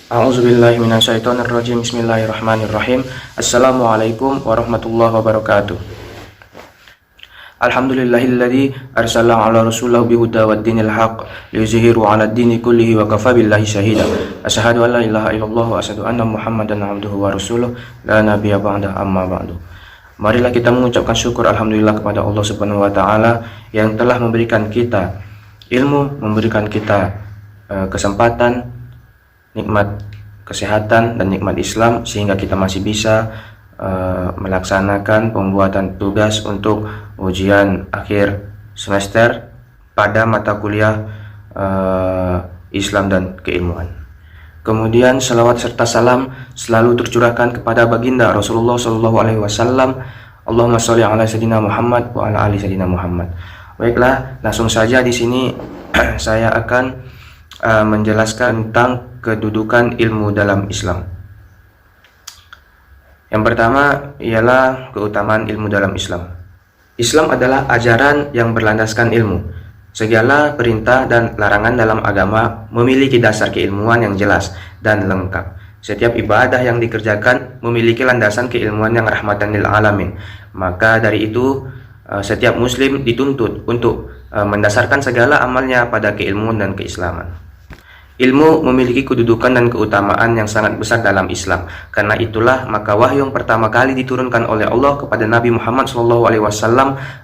A'udzubillahi minasyaitonirrajim. Bismillahirrahmanirrahim. Assalamualaikum warahmatullahi wabarakatuh. Alhamdulillahilladzi arsala ala rasulahu bihuda waddinil haqq liyuzhiru 'ala ad-dini kullihi wa kafa billahi syahida. Asyhadu an la ilaha illallah wa asyhadu anna Muhammadan 'abduhu wa rasuluh la nabiyya ba'da amma ba'du. Marilah kita mengucapkan syukur alhamdulillah kepada Allah Subhanahu wa taala yang telah memberikan kita ilmu, memberikan kita kesempatan, nikmat kesehatan dan nikmat Islam sehingga kita masih bisa melaksanakan pembuatan tugas untuk ujian akhir semester pada mata kuliah Islam dan keilmuan. Kemudian salawat serta salam selalu tercurahkan kepada baginda Rasulullah SAW. Allahumma sholli ala sayyidina Muhammad wa ala ali sayyidina Muhammad. Baiklah, langsung saja di sini saya akan menjelaskan tentang kedudukan ilmu dalam Islam. Yang pertama ialah keutamaan ilmu dalam Islam. Islam adalah ajaran yang berlandaskan ilmu. Segala perintah dan larangan dalam agama memiliki dasar keilmuan yang jelas dan lengkap. Setiap ibadah yang dikerjakan memiliki landasan keilmuan yang rahmatan lil alamin. Maka dari itu setiap muslim dituntut untuk mendasarkan segala amalnya pada keilmuan dan keislaman. Ilmu memiliki kedudukan dan keutamaan yang sangat besar dalam Islam. Karena itulah maka wahyu yang pertama kali diturunkan oleh Allah kepada Nabi Muhammad SAW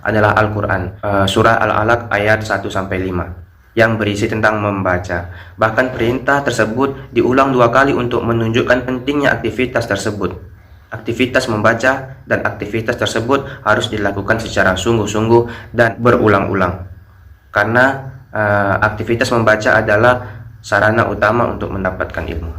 adalah Al-Quran, surah Al-Alaq ayat 1-5 yang berisi tentang membaca. Bahkan perintah tersebut diulang 2 kali untuk menunjukkan pentingnya aktivitas tersebut. Aktivitas membaca dan aktivitas tersebut harus dilakukan secara sungguh-sungguh dan berulang-ulang. Karena aktivitas membaca adalah sarana utama untuk mendapatkan ilmu.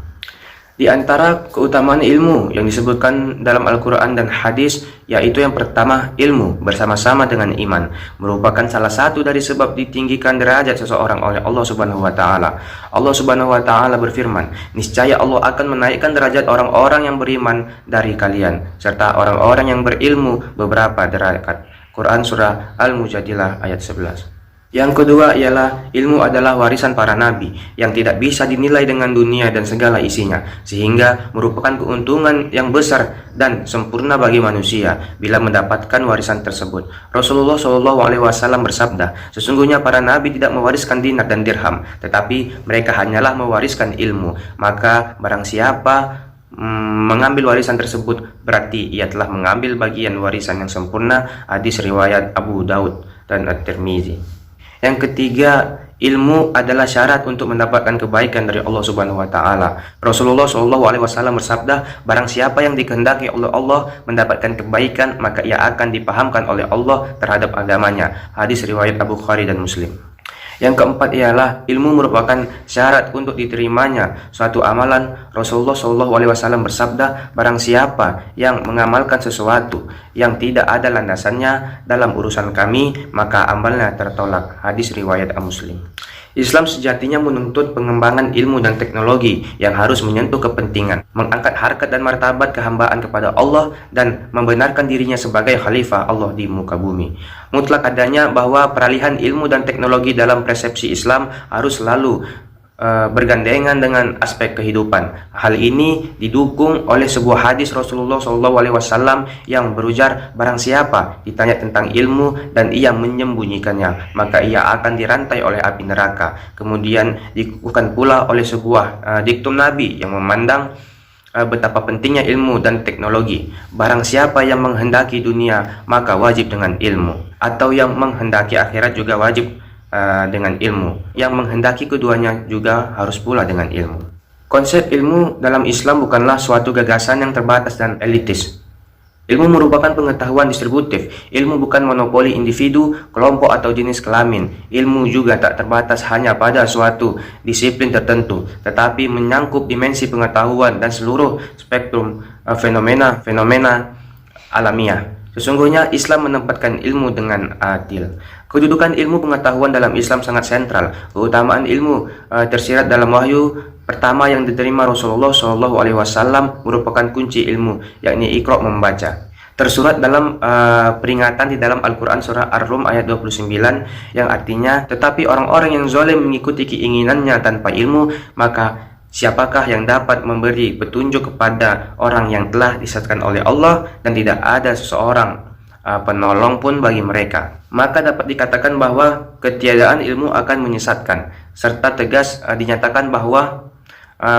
Di antara keutamaan ilmu yang disebutkan dalam Al-Quran dan hadis, yaitu yang pertama, ilmu bersama-sama dengan iman merupakan salah satu dari sebab ditinggikan derajat seseorang oleh Allah Subhanahu wa taala. Allah Subhanahu wa taala berfirman, "Niscaya Allah akan menaikkan derajat orang-orang yang beriman dari kalian serta orang-orang yang berilmu beberapa derajat." Quran surah Al-Mujadilah ayat 11. Yang kedua ialah ilmu adalah warisan para nabi yang tidak bisa dinilai dengan dunia dan segala isinya, sehingga merupakan keuntungan yang besar dan sempurna bagi manusia bila mendapatkan warisan tersebut. Rasulullah SAW bersabda, "Sesungguhnya para nabi tidak mewariskan dinar dan dirham, tetapi mereka hanyalah mewariskan ilmu. Maka barang siapa mengambil warisan tersebut, berarti ia telah mengambil bagian warisan yang sempurna." Hadis riwayat Abu Daud dan At-Tirmizi. Yang ketiga, ilmu adalah syarat untuk mendapatkan kebaikan dari Allah Subhanahu wa taala. Rasulullah SAW bersabda, "Barang siapa yang dikehendaki oleh Allah mendapatkan kebaikan, maka ia akan dipahamkan oleh Allah terhadap agamanya." Hadis riwayat Abu Bukhari dan Muslim. Yang keempat ialah ilmu merupakan syarat untuk diterimanya suatu amalan. Rasulullah SAW bersabda, "Barang siapa yang mengamalkan sesuatu yang tidak ada landasannya dalam urusan kami, maka amalnya tertolak." Hadis riwayat Muslim. Islam sejatinya menuntut pengembangan ilmu dan teknologi yang harus menyentuh kepentingan, mengangkat harkat dan martabat kehambaan kepada Allah dan membenarkan dirinya sebagai khalifah Allah di muka bumi. Mutlak adanya bahwa peralihan ilmu dan teknologi dalam persepsi Islam harus selalu bergandengan dengan aspek kehidupan. Hal ini didukung oleh sebuah hadis Rasulullah SAW yang berujar, "Barang siapa ditanya tentang ilmu dan ia menyembunyikannya, maka ia akan dirantai oleh api neraka." Kemudian dikukuhkan pula oleh sebuah diktum Nabi yang memandang betapa pentingnya ilmu dan teknologi. "Barang siapa yang menghendaki dunia, maka wajib dengan ilmu, atau yang menghendaki akhirat juga wajib dengan ilmu. Yang menghendaki keduanya juga harus pula dengan ilmu." Konsep ilmu dalam Islam bukanlah suatu gagasan yang terbatas dan elitis. Ilmu merupakan pengetahuan distributif. Ilmu bukan monopoli individu, kelompok atau jenis kelamin. Ilmu juga tak terbatas hanya pada suatu disiplin tertentu, tetapi menyangkup dimensi pengetahuan dan seluruh spektrum fenomena-fenomena alamiah. Sesungguhnya Islam menempatkan ilmu dengan adil. Kedudukan ilmu pengetahuan dalam Islam sangat sentral. Keutamaan ilmu tersirat dalam wahyu pertama yang diterima Rasulullah SAW merupakan kunci ilmu, yakni Iqra, membaca. Tersurat dalam peringatan di dalam Al-Quran surah Ar-Rum ayat 29 yang artinya, "Tetapi orang-orang yang zalim mengikuti keinginannya tanpa ilmu, maka Siapakah yang dapat memberi petunjuk kepada orang yang telah disesatkan oleh Allah dan tidak ada seseorang penolong pun bagi mereka? Maka dapat dikatakan bahwa ketiadaan ilmu akan menyesatkan, serta tegas dinyatakan bahwa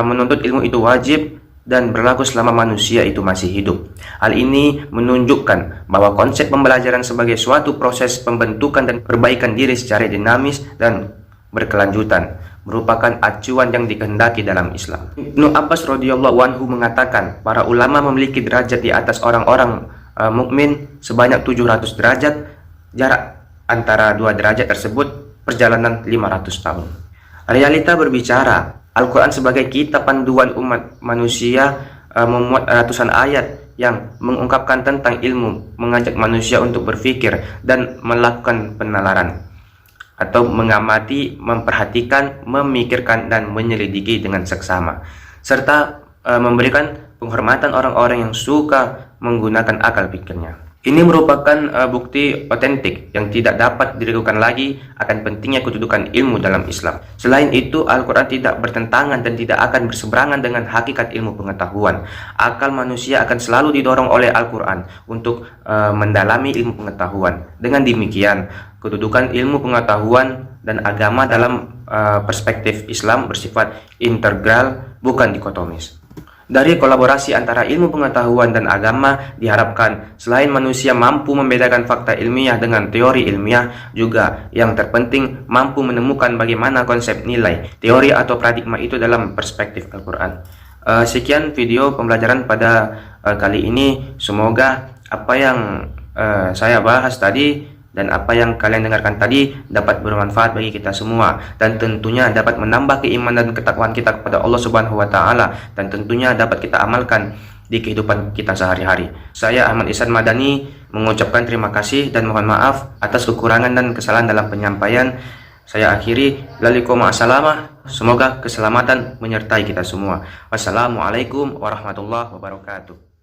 menuntut ilmu itu wajib dan berlaku selama manusia itu masih hidup. Hal ini menunjukkan bahwa konsep pembelajaran sebagai suatu proses pembentukan dan perbaikan diri secara dinamis dan berkelanjutan merupakan acuan yang dikehendaki dalam Islam. Ibnu Abbas radhiyallahu anhu mengatakan, para ulama memiliki derajat di atas orang-orang mukmin sebanyak 700 derajat. Jarak antara dua derajat tersebut perjalanan 500 tahun. Realita berbicara, Al-Quran sebagai kitab panduan umat manusia memuat ratusan ayat yang mengungkapkan tentang ilmu, mengajak manusia untuk berpikir dan melakukan penalaran atau mengamati, memperhatikan, memikirkan, dan menyelidiki dengan seksama, serta memberikan penghormatan orang-orang yang suka menggunakan akal pikirnya. Ini merupakan bukti otentik yang tidak dapat diragukan lagi akan pentingnya kedudukan ilmu dalam Islam. Selain itu, Al-Quran tidak bertentangan dan tidak akan berseberangan dengan hakikat ilmu pengetahuan. Akal manusia akan selalu didorong oleh Al-Quran untuk mendalami ilmu pengetahuan. Dengan demikian, kedudukan ilmu pengetahuan dan agama dalam perspektif Islam bersifat integral, bukan dikotomis. Dari kolaborasi antara ilmu pengetahuan dan agama diharapkan selain manusia mampu membedakan fakta ilmiah dengan teori ilmiah, juga yang terpenting mampu menemukan bagaimana konsep nilai, teori atau paradigma itu dalam perspektif Al-Quran. Sekian video pembelajaran pada kali ini. Semoga apa yang saya bahas tadi dan apa yang kalian dengarkan tadi dapat bermanfaat bagi kita semua, dan tentunya dapat menambah keimanan dan ketakwaan kita kepada Allah Subhanahu wa taala, dan tentunya dapat kita amalkan di kehidupan kita sehari-hari. Saya Ahmad Ihsan Madani mengucapkan terima kasih dan mohon maaf atas kekurangan dan kesalahan dalam penyampaian. Saya akhiri, Waalaikumsalam. Semoga keselamatan menyertai kita semua. Wassalamualaikum warahmatullahi wabarakatuh.